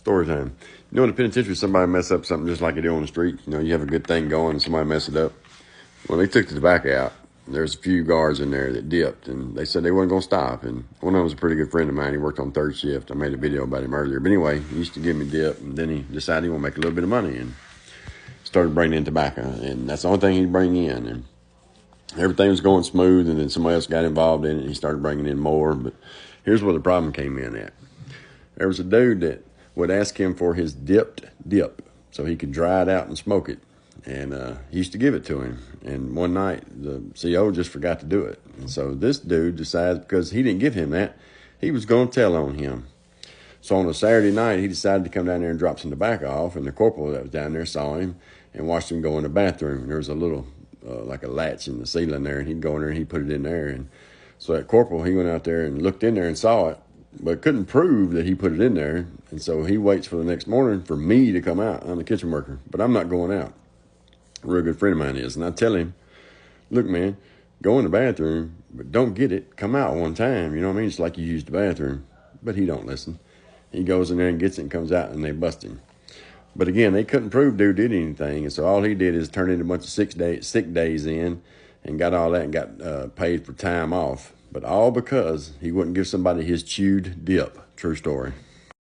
Story time. You know, in the penitentiary, somebody mess up something just like you do on the street. You know, you have a good thing going and somebody mess it up. When they took the tobacco out, there's a few guards in there that dipped, and they said they weren't going to stop. And one of them was a pretty good friend of mine. He worked on third shift. I made a video about him earlier. But anyway, he used to give me dip, and then he decided he wanted to make a little bit of money and started bringing in tobacco. And that's the only thing he'd bring in. And everything was going smooth, and then somebody else got involved in it, and he started bringing in more. But here's where the problem came in at. There was a dude that would ask him for his dipped dip so he could dry it out and smoke it. And he used to give it to him. And one night, the CO just forgot to do it. And so this dude decides, because he didn't give him that, he was going to tell on him. So on a Saturday night, he decided to come down there and drop some tobacco off. And the corporal that was down there saw him and watched him go in the bathroom. And there was a little, like a latch in the ceiling there. And he'd go in there and he'd put it in there. And so that corporal, he went out there and looked in there and saw it, but couldn't prove that he put it in there. And so he waits for the next morning for me to come out. I'm the kitchen worker, but I'm not going out. A real good friend of mine is. And I tell him, look, man, go in the bathroom, but don't get it. Come out one time. You know what I mean? It's like you used the bathroom. But he don't listen. He goes in there and gets it and comes out, and they bust him. But again, they couldn't prove dude did anything. And so all he did is turn in a bunch of sick days in and got all that and got paid for time off. But all because he wouldn't give somebody his chewed dip. True story.